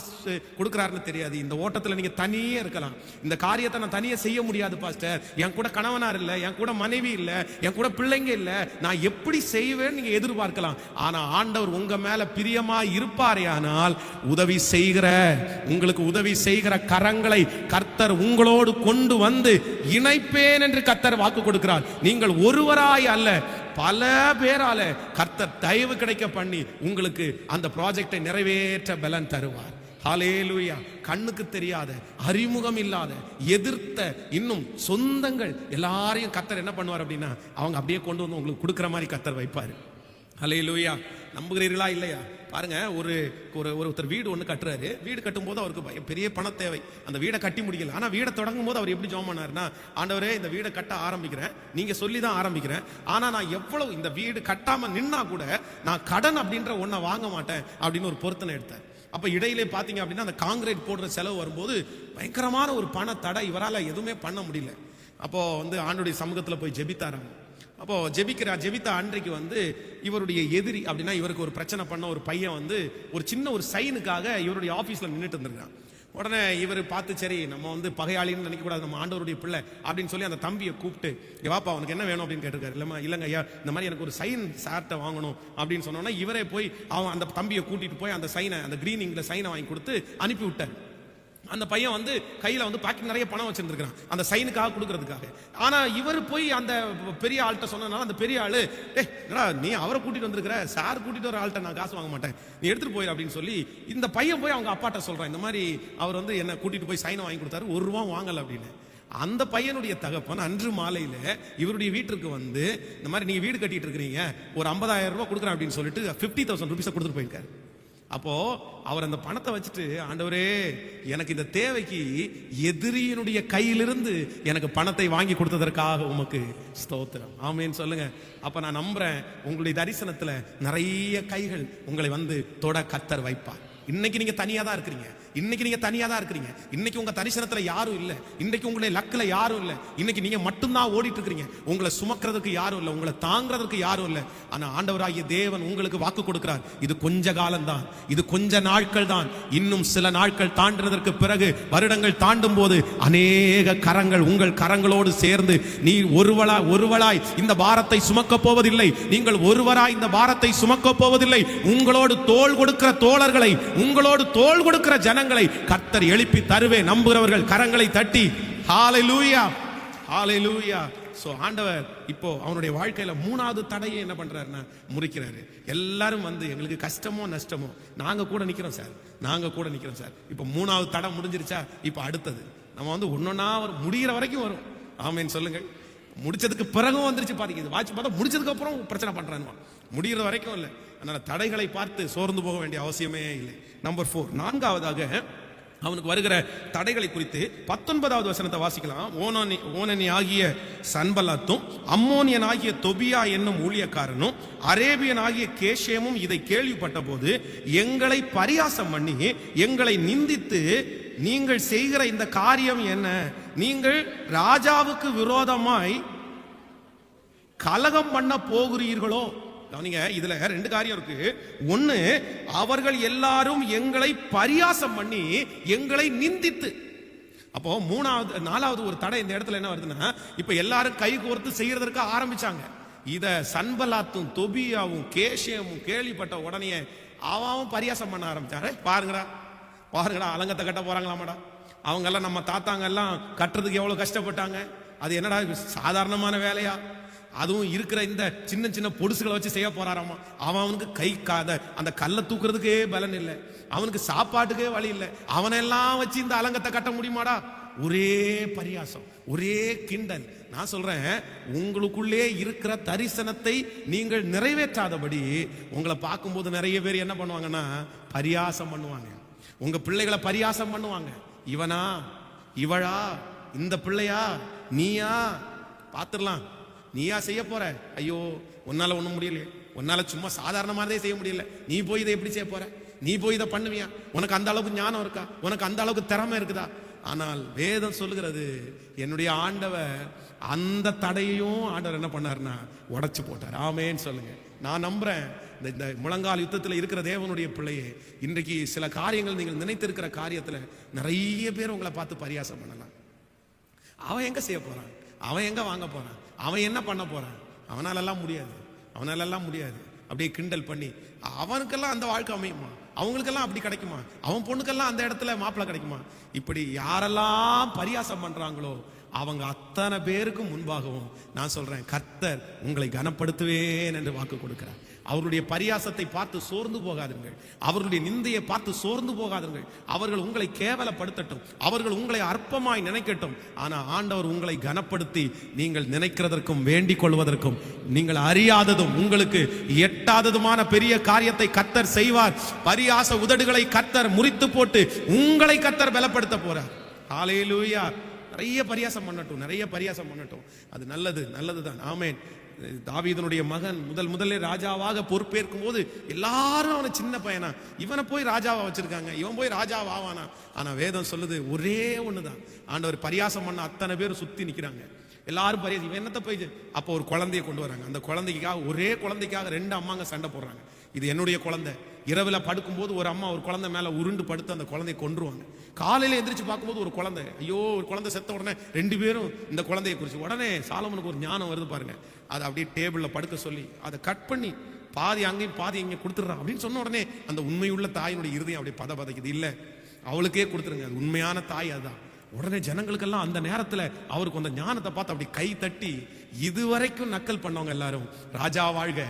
கொடுக்கிறாருன்னு தெரியாது. இந்த ஓட்டத்துல நீங்க தனியே இருக்கலாம். இந்த காரியத்தை நான் தனியே செய்ய முடியாது பாஸ்டர், என் கூட கணவனார் இல்ல, என் கூட மனைவி இல்ல, என் கூட பிள்ளைங்க இல்ல, நான் எப்படி செய்வேன்னு நீங்க எதிர்பார்க்கலாம். ஆனா ஆண்டவர் உங்க மேல பிரியமா இருப்பாரே, ஆனால் உதவி செய்கிற, உங்களுக்கு உதவி செய்கிற கரங்களை கர்த்தர் உங்களோடு கொண்டு வந்து இணைப்பேன் என்று கர்த்தர் வாக்கு கொடுக்கிறார். நீங்கள் ஒருவராய் அல்ல, பல பேரால கர்த்தர் தயவு கிடைக்க பண்ணி உங்களுக்கு அந்த ப்ராஜெக்டை நிறைவேற்ற பலன் தருவார். ஹல்லேலூயா. கண்ணுக்கு தெரியாத, அறிமுகம் இல்லாத, எதிர்த்த இன்னும் சொந்தங்கள் எல்லாரையும் கர்த்தர் என்ன பண்ணுவார் அப்படின்னா, அவங்க அப்படியே கொண்டு வந்து உங்களுக்கு கொடுக்குற மாதிரி கர்த்தர் வைப்பார். ஹல்லேலூயா. நம்புகிறீர்களா இல்லையா? பாருங்க, ஒருத்தர் வீடு ஒன்று கட்டுறாரு. வீடு கட்டும் போது அவருக்கு பெரிய பண தேவை. அந்த வீடை கட்டி முடிக்கல. ஆனா வீடை தொடங்கும் போது அவர் எப்படி ஜெபம் பண்ணாருன்னா, ஆண்டவரே இந்த வீடை கட்ட ஆரம்பிக்கிறேன், நீங்க சொல்லி தான் ஆரம்பிக்கிறேன், ஆனா நான் எவ்வளவு இந்த வீடு கட்டாம நின்னா கூட நான் கடன் அப்படின்ற ஒன்றை வாங்க மாட்டேன் அப்படின்னு ஒரு பொருத்தனை எடுத்தேன். அப்ப இடையிலே பாத்தீங்க அப்படின்னா, அந்த காங்கிரீட் போடுற செலவு வரும்போது பயங்கரமான ஒரு பண தடை, இவரால் எதுவுமே பண்ண முடியல. அப்போ வந்து ஆண்டவருடைய சமூகத்துல போய் ஜெபித்தாராம். அப்போ ஜெபித்த அன்றைக்கு வந்து இவருடைய எதிரி அப்படின்னா, இவருக்கு ஒரு பிரச்சனை பண்ண ஒரு பையன் வந்து ஒரு சின்ன ஒரு சைனுக்காக இவருடைய ஆபீஸ்ல நின்றுட்டு இருந்திருக்கான். உடனே இவர் பார்த்து, சரி நம்ம வந்து பகையாளின்னு நினைக்க கூடாது, நம்ம ஆண்டவருடைய பிள்ளை அப்படின்னு சொல்லி அந்த தம்பியை கூப்பிட்டு, வாப்பா அவனுக்கு என்ன வேணும் அப்படின்னு கேட்டிருக்காரு. இல்லைங்க ஐயா, இந்த மாதிரி எனக்கு ஒரு சைன் சார்ட்டை வாங்கணும் அப்படின்னு சொன்னோன்னா, இவரே போய் அவன் அந்த தம்பியை கூட்டிட்டு போய் அந்த சைனை, அந்த கிரீன் இங்க்ல சைனை வாங்கி கொடுத்து அனுப்பி விட்டார். அந்த பையன் வந்து கையில வந்து பாக்கெட் நிறைய பணம் வச்சிருந்திருக்கான் அந்த சைனுக்காக கொடுக்கறதுக்காக. ஆனா இவர் போய் அந்த பெரிய ஆள்கிட்ட சொன்னனால அந்த பெரிய ஆளு, நீ அவரை கூட்டிட்டு வந்திருக்கிற, சார் கூட்டிட்டு வர ஆள்கிட்ட நான் காசு வாங்க மாட்டேன், நீ எடுத்துட்டு போயிரு அப்படின்னு சொல்லி இந்த பையன் போய் அவங்க அப்பாட்ட சொல்றான், இந்த மாதிரி அவர் வந்து என்ன கூட்டிட்டு போய் சைனை வாங்கி கொடுத்தாரு, ₹1 வாங்கல அப்படின்னு. அந்த பையனுடைய தகப்பன் அன்று மாலையில இவருடைய வீட்டுக்கு வந்து, இந்த மாதிரி நீங்க வீடு கட்டிட்டு இருக்கிறீங்க, ஒரு ₹50,000 கொடுக்குறேன் அப்படின்னு சொல்லிட்டு ₹50,000 கொடுத்துட்டு போயிருக்காரு. அப்போ அவர் அந்த பணத்தை வச்சுட்டு, ஆண்டவரே எனக்கு இந்த தேவைக்கு எதிரியினுடைய கையிலிருந்து எனக்கு பணத்தை வாங்கி கொடுத்ததற்காக உமக்கு ஸ்தோத்திரம், ஆமேன்னு சொல்லுங்க. அப்ப நான் நம்புறேன், உங்களுடைய தரிசனத்துல நிறைய கைகள் உங்களை வந்து தொட கர்த்தர் வைப்பார். இன்னைக்கு நீங்க தனியா தான் இருக்கிறீங்க, இன்னைக்கு நீங்க தனியா தான் இருக்கிறீங்க, இன்னைக்கு உங்க தரிசனத்துல யாரும் இல்ல, இன்னைக்கு உங்களுடைய லக்ல யாரும் இல்ல, இன்னைக்கு நீங்க மட்டும்தான் ஓடிட்டு இருக்கிறீங்க, உங்களை சுமக்கிறதுக்கு யாரும் இல்ல, உங்களை தாங்கிறதுக்கு யாரும் இல்ல. ஆனா ஆண்டவராகிய தேவன் உங்களுக்கு வாக்கு கொடுக்கிறார், இது கொஞ்ச காலம் தான், இது கொஞ்ச நாட்கள் தான், இன்னும் சில நாட்கள் தாண்டினதற்கு பிறகு, வருடங்கள் தாண்டும் போது அநேக கரங்கள் உங்கள் கரங்களோடு சேர்ந்து, நீ ஒருவளாய் இந்த பாரத்தை சுமக்க போவதில்லை, நீங்கள் ஒருவராய் இந்த பாரத்தை சுமக்க போவதில்லை, உங்களோடு தோள் கொடுக்கிற தோழர்களை, உங்களோடு தோள் கொடுக்கிற ஜனங்களை கர்த்தர் எழுப்பி தருவே. நம்புகிறவர்கள் கரங்களை தட்டி ஹல்லேலூயா, ஹல்லேலூயா. சோ ஆண்டவர் இப்போ அவனுடைய வாழ்க்கையில 3வது தடையை என்ன பண்றாருன்னா முறிக்கிறாரு. எல்லாரும் வந்து எங்களுக்கு கஷ்டமோ நஷ்டமோ நாங்க கூட நிக்கிறோம் சார், நாங்க கூட நிக்கிறோம் சார். இப்போ 3வது தடை முடிஞ்சிருச்சா, இப்போ அடுத்தது நம்ம வந்து ஒன்னொன்னா முடிகிற வரைக்கும் வரும். ஆமேன்னு சொல்லுங்க. முடிச்சதுக்கு பிறகும் வந்துருச்சு பாத்தீங்க, வாட்சி பார்த்தா முடிச்சதுக்கு அப்புறம் பிரச்சனை பண்றான், முடிகிற வரைக்கும் இல்லை. அதனால தடைகளை பார்த்து சோர்ந்து போக வேண்டிய அவசியமே இல்லை. நம்பர் 4, 4வதாக அவனுக்கு வருகிற தடைகளை குறித்து 19வது வசனத்தை வாசிக்கலாம். ஓனனி ஆகிய சன்பல்லாத்தும், அம்மோனியன் ஆகிய தொபியா என்னும் ஊழியக்காரனும், அரேபியன் ஆகிய கேஷேமும் இதை கேள்விப்பட்ட போது எங்களை பரியாசம் பண்ணி எங்களை நிந்தித்து நீங்கள் செய்கிற இந்த காரியம் என்ன? நீங்கள் ராஜாவுக்கு விரோதமாய் கலகம் பண்ண போகிறீர்களோ? நீங்க இதுல ரெண்டு காரியம் இருக்கு. ஒண்ணு, அவர்கள் எல்லாரும் எங்களை பரியாசம் பண்ணி எங்களை நிந்தித்து. அப்போ நாலாவது ஒரு தடை இந்த இடத்துல என்ன வருதுன்னா, இப்ப எல்லாரும் கை கோர்த்து செய்யறதற்கு ஆரம்பிச்சாங்க. இத சன்பலாத்தும் தொபியாவும் கேஷியமும் கேள்விப்பட்ட உடனே அவன் பரியாசம் பண்ண ஆரம்பிச்சாரு. பாருங்கடா அலங்கத்தை கட்ட போறாங்களாமாடா, அவங்க எல்லாம் நம்ம தாத்தாங்க எல்லாம் கட்டுறதுக்கு எவ்வளவு கஷ்டப்பட்டாங்க, அது என்னடா சாதாரணமான வேலையா? அதுவும் இருக்கிற இந்த சின்ன சின்ன பொடுசுகளை வச்சு செய்ய போறாராமா. அவனுக்கு கை அந்த கல்லை தூக்குறதுக்கே பலன் இல்லை, அவனுக்கு சாப்பாட்டுக்கே வழி இல்லை, அவனெல்லாம் வச்சு இந்த அலங்கத்தை கட்ட முடியுமாடா? ஒரே பரியாசம், ஒரே கிண்டல். நான் சொல்றேன், உங்களுக்குள்ளே இருக்கிற தரிசனத்தை நீங்கள் நிறைவேற்றாதபடி உங்களை பார்க்கும்போது நிறைய பேர் என்ன பண்ணுவாங்கன்னா பரியாசம் பண்ணுவாங்க. உங்க பிள்ளைகளை பரியாசம் பண்ணுவாங்க. இவனா, இவளா, இந்த பிள்ளையா, நீயா, பாத்துடலாம், நீயா செய்ய போற? ஐயோ உன்னால ஒண்ணும் முடியலையே, உன்னால சும்மா சாதாரணமானதே செய்ய முடியல, நீ போய் இதை எப்படி செய்ய போற? நீ போய் இதை பண்ணுவியா? உனக்கு அந்த அளவுக்கு ஞானம் இருக்கா? உனக்கு அந்த அளவுக்கு திறமை இருக்குதா? ஆனால் வேதம் சொல்லுகிறது, என்னுடைய ஆண்டவர் அந்த தடையையும் ஆண்டவர் என்ன பண்ணாருன்னா உடைச்சு போட்டார். ஆமேன்னு சொல்லுங்க. நான் நம்புறேன், இந்த முழங்கால் யுத்தத்தில் இருக்கிற தேவனுடைய பிள்ளையே, இன்றைக்கு சில காரியங்கள் நீங்கள் நினைத்திருக்கிற காரியத்துல நிறைய பேர் உங்களை பார்த்து பரியாசம் பண்ணலாம். அவன் எங்க செய்ய போறான்? அவன் எங்க வாங்க போறான்? அவன் என்ன பண்ண போறான்? அவனாலெல்லாம் முடியாது, அவனாலெல்லாம் முடியாது. அப்படியே கிண்டல் பண்ணி அவனுக்கெல்லாம் அந்த வாழ்க்கை அமையுமா? அவங்களுக்கெல்லாம் அப்படி கிடைக்குமா? அவன் பொண்ணுக்கெல்லாம் அந்த இடத்துல மாப்பிள்ளை கிடைக்குமா? இப்படி யாரெல்லாம் பரியாசம் பண்றாங்களோ அவங்க அத்தனை பேருக்கு முன்பாகவும் நான் சொல்றேன், கர்த்தர் உங்களை கனப்படுத்துவேன் என்று வாக்கு கொடுக்கிறார். அவருடைய பரியாசத்தை பார்த்து சோர்ந்து போகாதீர்கள், அவர்களுடைய நிந்தையை பார்த்து சோர்ந்து போகாதீர்கள். அவர்கள் உங்களை கேவலப்படுத்தட்டும், அவர்கள் உங்களை அற்பமாய் நினைக்கட்டும், ஆனா ஆண்டவர் உங்களை கனப்படுத்தி நீங்கள் நினைக்கிறதற்கும் வேண்டிக் கொள்வதற்கும் நீங்கள் அறியாததும் உங்களுக்கு எட்டாததுமான பெரிய காரியத்தை கர்த்தர் செய்வார். பரியாச உதடுகளை கர்த்தர் முறித்து போட்டு உங்களை கர்த்தர் பலப்படுத்த போறார். ஹல்லேலூயா. நிறைய பரியாசம் பண்ணட்டும், நிறைய பரியாசம் பண்ணட்டும், அது நல்லது, நல்லதுதான். ஆமென். தாவீதுனுடைய மகன் முதல்ல ராஜாவாக பொறுப்பேற்கும் போது எல்லாரும் அவனை சின்ன பையனா, இவனை போய் ராஜாவா வச்சிருக்காங்க, இவன் போய் ராஜாவா ஆவானா? ஆனா வேதம் சொல்லுது ஒரே ஒண்ணுதான். ஆண்டவர் பரியாசம் பண்ண அத்தனை பேர் சுத்தி நிக்கிறாங்க, எல்லாரும் பரியாசம். இவன் என்னத்தை போய் அப்போ ஒரு குழந்தைய கொண்டு வராங்க. அந்த குழந்தைக்காக, ஒரே குழந்தைக்காக ரெண்டு அம்மாங்க சண்டை போடுறாங்க. இது என்னுடைய குழந்தை. இரவுல படுக்கும்போது ஒரு அம்மா ஒரு குழந்தை மேல உருண்டு படுத்து அந்த குழந்தைய கொன்றுவாங்க. காலையில எந்திரிச்சு பார்க்கும்போது ஒரு குழந்தை, ஐயோ ஒரு குழந்தை செத்த உடனே ரெண்டு பேரும் இந்த குழந்தைய குறிச்சு உடனே சாலமனுக்கு ஒரு ஞானம் வருது பாருங்க. அதை அப்படியே டேபிள்ல படுக்க சொல்லி அதை கட் பண்ணி பாதி அங்கேயும் பாதி இங்கே கொடுத்துட்றான் அப்படின்னு சொன்ன உடனே அந்த உண்மையுள்ள தாயினுடைய இருதயம் அப்படியே பதைக்குது. இல்லை, அவளுக்கே கொடுத்துருங்க, அது உண்மையான தாய் அதுதான். உடனே ஜனங்களுக்கெல்லாம் அந்த நேரத்தில் அவருக்கு அந்த ஞானத்தை பார்த்து அப்படி கை தட்டி, இதுவரைக்கும் நக்கல் பண்ணவங்க எல்லாரும் ராஜா வாழ்க,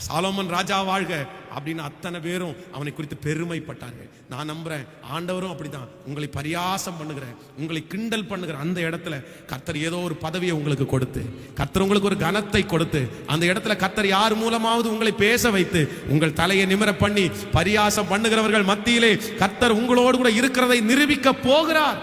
சாலோமன் ராஜா வாழ்க அப்படின்னு அத்தனை பேரும் அவனை குறித்து பெருமைப்பட்டார்கள். நான் நம்புறேன், ஆண்டவரும் அப்படிதான். உங்களை பரியாசம் பண்ணுகிற, உங்களை கிண்டல் பண்ணுகிற அந்த இடத்துல கர்த்தர் ஏதோ ஒரு பதவியை உங்களுக்கு கொடுத்து, கர்த்தர் உங்களுக்கு ஒரு கனத்தை கொடுத்து, அந்த இடத்துல கர்த்தர் யார் மூலமாவது உங்களை பேச வைத்து உங்கள் தலையை நிமிர பண்ணி பரியாசம் பண்ணுகிறவர்கள் மத்தியிலே கர்த்தர் உங்களோடு கூட இருக்கிறதை நிரூபிக்க போகிறார்.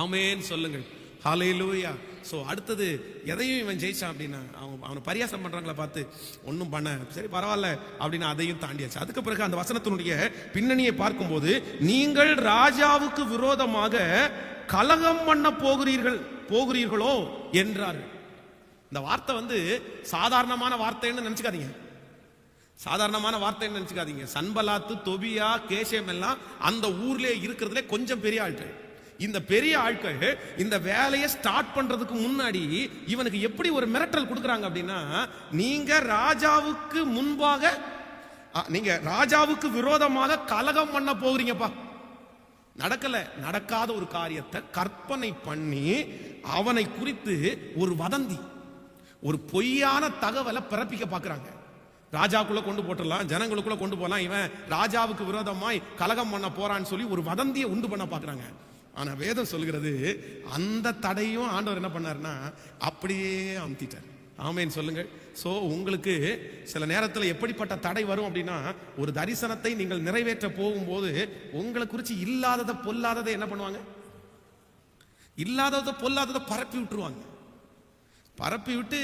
ஆமென் சொல்லுங்கள். ஹல்லேலூயா. ஸோ அடுத்தது எதையும் இவன் ஜெயிச்சான் அப்படின்னா, அவனை பரியாசம் பண்றாங்களா பார்த்து ஒன்றும் பண்ண சரி பரவாயில்ல அப்படின்னு அதையும் தாண்டியாச்சு. அதுக்கு பிறகு அந்த வசனத்தினுடைய பின்னணியை பார்க்கும்போது, நீங்கள் ராஜாவுக்கு விரோதமாக கலகம் பண்ண போகிறீர்களோ என்றார்கள். இந்த வார்த்தை சாதாரணமான வார்த்தைன்னு நினைச்சுக்காதீங்க, சாதாரணமான வார்த்தைன்னு நினைச்சுக்காதீங்க. சன்பலாத்து, தொபியா, கேஷேம் எல்லாம் அந்த ஊர்லயே இருக்கிறதுல கொஞ்சம் பெரிய ஆட்கள். இந்த பெரிய ஆட்கள் இந்த வேலையை ஸ்டார்ட் பண்றதுக்கு முன்னாடி இவனுக்கு எப்படி ஒரு மிரட்டல் கொடுக்கறாங்க அப்படின்னா, நீங்க ராஜாவுக்கு முன்பாக, நீங்க ராஜாவுக்கு விரோதமாக கலகம் பண்ண போகிறீங்கப்பா. நடக்காத ஒரு காரியத்தை கற்பனை பண்ணி அவனை குறித்து ஒரு வதந்தி, ஒரு பொய்யான தகவலை பிறப்பிக்க பாக்குறாங்க. ராஜாக்குள்ள கொண்டு போட்டுடலாம், ஜனங்களுக்குள்ள கொண்டு போலாம், இவன் ராஜாவுக்கு விரோதமாய் கலகம் பண்ண போறான்னு சொல்லி ஒரு வதந்தியை உண்டு பண்ண பாக்குறாங்க. ஆனா வேதம் சொல்லுகிறது, அந்த தடையும் ஆண்டவர் என்ன பண்ணாருன்னா அப்படியே அமுத்திட்டார். ஆமென் சொல்லுங்கள். சோ உங்களுக்கு சில நேரத்தில் எப்படிப்பட்ட தடை வரும் அப்படின்னா, ஒரு தரிசனத்தை நீங்கள் நிறைவேற்ற போகும்போது உங்களை குறித்து இல்லாததை பொல்லாததை என்ன பண்ணுவாங்க? இல்லாததை பொல்லாததை பரப்பி விட்டுருவாங்க. பரப்பி விட்டு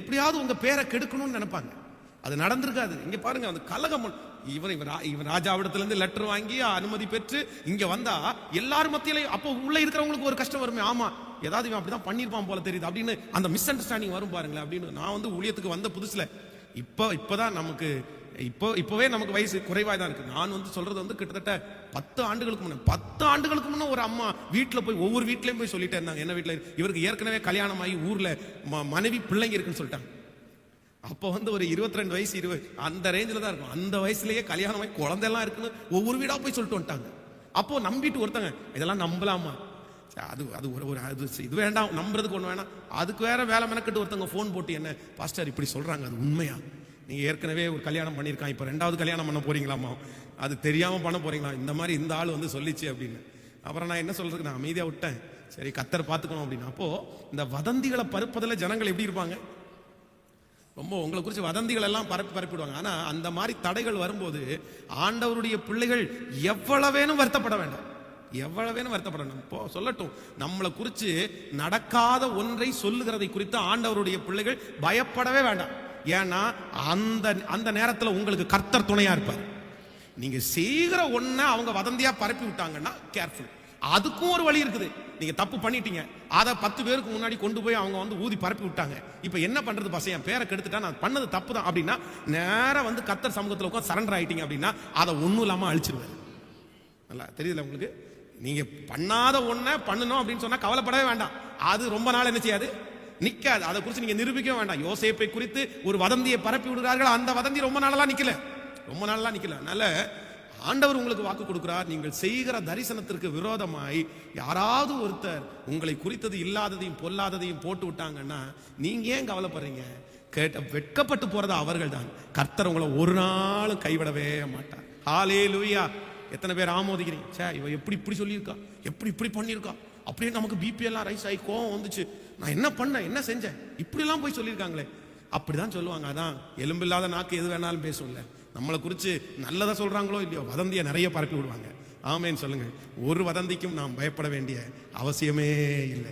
எப்படியாவது உங்க பேரை கெடுக்கணும்னு நினைப்பாங்க. அது நடந்திருக்காது. இங்க பாருங்க, அந்த கலகம் இவன் ராஜாவிடத்திலிருந்து லெட்டர் வாங்கி அனுமதி பெற்று இங்க வந்தா எல்லாரும் மத்தியில அப்போ உள்ள இருக்கிறவங்களுக்கு ஒரு கஷ்டம் வருமே. ஆமா, ஏதாவது இவன் அப்படிதான் பண்ணிருப்பான் போல தெரியுது அப்படின்னு அந்த மிஸ் அண்டர்ஸ்டாண்டிங் வரும் பாருங்களேன். அப்படின்னு நான் வந்து ஊழியத்துக்கு வந்த புதுசுல இப்பதான் நமக்கு இப்பவே நமக்கு வயசு குறைவாக தான் இருக்கு. நான் வந்து சொல்றது வந்து கிட்டத்தட்ட 10 ஆண்டுகளுக்கு முன்ன ஒரு அம்மா வீட்டுல போய் ஒவ்வொரு வீட்லயும் போய் சொல்லிட்டே இருந்தாங்க. என்ன வீட்டுல இவருக்கு ஏற்கனவே கல்யாணம் ஆகி ஊர்ல மனைவி பிள்ளைங்க இருக்குன்னு சொல்லிட்டாங்க. அப்போ வந்து ஒரு 22 வயசு 20 அந்த ரேஞ்சில தான் இருக்கும். அந்த வயசுலயே கல்யாணம் ஆகி குழந்தையெல்லாம் இருக்குன்னு ஒவ்வொரு வீடா போய் சொல்லிட்டு வந்துட்டாங்க. அப்போ நம்பிட்டு ஒருத்தங்க இதெல்லாம் நம்பலாமா, அது அது ஒரு அது இது வேண்டாம், நம்புறதுக்கு ஒண்ணு வேணாம், அதுக்கு வேற வேலை மெனக்கிட்டு ஒருத்தங்க போன் போட்டு என்ன பாஸ்டர் இப்படி சொல்றாங்க, அது உண்மையா, நீங்க ஏற்கனவே ஒரு கல்யாணம் பண்ணிருக்கான், இப்ப 2வது கல்யாணம் பண்ண போறீங்களாமா, அது தெரியாம பண்ண போறீங்களா, இந்த மாதிரி இந்த ஆள் வந்து சொல்லிச்சு அப்படின்னு. அப்புறம் நான் என்ன சொல்றதுக்கு நான் அமைதியா விட்டேன். சரி கத்தர் பார்த்துக்கணும் அப்படின்னு. அப்போ இந்த வதந்திகளை பரப்புறதுல ஜனங்கள் எப்படி இருப்பாங்க, ரொம்ப உங்களை குறித்து வதந்திகள் எல்லாம் பரப்பிடுவாங்க. ஆனா அந்த மாதிரி தடைகள் வரும்போது ஆண்டவருடைய பிள்ளைகள் எவ்வளவேனும் வருத்தப்பட வேண்டாம், எவ்வளவேனும் வருத்தப்படணும். இப்போ சொல்லட்டும், நம்மளை குறித்து நடக்காத ஒன்றை சொல்லுகிறதை குறித்து ஆண்டவருடைய பிள்ளைகள் பயப்படவே வேண்டாம். ஏன்னா அந்த அந்த நேரத்தில் உங்களுக்கு கர்த்தர் துணையா இருப்பார். நீங்க செய்கிற ஒன்ன அவங்க வதந்தியா பரப்பி விட்டாங்கன்னா கேர்ஃபுல். அதுக்கும் ஒரு வழி இருக்குது. நீங்க தப்பு பண்ணிட்டீங்க, அதை 10 பேருக்கு முன்னாடி கொண்டு போய் அவங்க வந்து ஊதி பரப்பி விட்டாங்க. இப்ப என்ன பண்றது பசங்க, என் பேரை கெடுத்துட்டா, நான் பண்ணது தப்பு தான் அப்படின்னா நேரா வந்து கர்த்தர் சமூகத்தில் உட்காந்து சரண்டர் ஆயிட்டீங்க அப்படின்னா அதை ஒன்றும் இல்லாம அழிச்சிருவாரு. நல்லா தெரியுதுல உங்களுக்கு. நீங்க பண்ணாத ஒன்ன பண்ணணும் அப்படின்னு சொன்னா கவலைப்படவே வேண்டாம், அது ரொம்ப நாள் என்ன செய்யாது, நிக்காது. அதை குறித்து நீங்க நிரூபிக்க வேண்டாம். யோசேப்பை குறித்து ஒரு வதந்தியை பரப்பி விடுகிறார்கள், அந்த வதந்தி ரொம்ப நாளெல்லாம் நிக்கல, ரொம்ப நாளெல்லாம் நிக்கல. அதனால ஆண்டவர் உங்களுக்கு வாக்கு கொடுக்கிறார், நீங்கள் செய்கிற தரிசனத்திற்கு விரோதமாய் யாராவது ஒருத்தர் உங்களை குறித்தது இல்லாததையும் பொல்லாததையும் போட்டு விட்டாங்கன்னா நீங்க ஏன் கவலைப்படுறீங்க, வெட்கப்பட்டு போறது அவர்கள் தான். கர்த்தர் உங்களை ஒரு நாளும் கைவிடவே மாட்டார். ஹல்லேலூயா. எத்தனை பேர் ஆமோதிக்கிறீங்க, சே இவ எப்படி இப்படி சொல்லியிருக்கா, எப்படி இப்படி பண்ணியிருக்கா, அப்படியே நமக்கு பிபி எல்லாம் ரைஸ் ஆகி கோவம் வந்துச்சு, நான் என்ன பண்ணேன் என்ன செஞ்சேன், இப்படி எல்லாம் போய் சொல்லியிருக்காங்களே, அப்படிதான் சொல்லுவாங்க. அதான் எலும்பில்லாத நாக்கு எது வேணாலும் பேசும்ல. நம்மளை குறித்து நல்லதா சொல்றாங்களோ இல்லையோ வதந்தியை நிறைய பரப்பி விடுவாங்க. ஆமேன்னு சொல்லுங்க. ஒரு வதந்திக்கும் நாம் பயப்பட வேண்டிய அவசியமே இல்லை.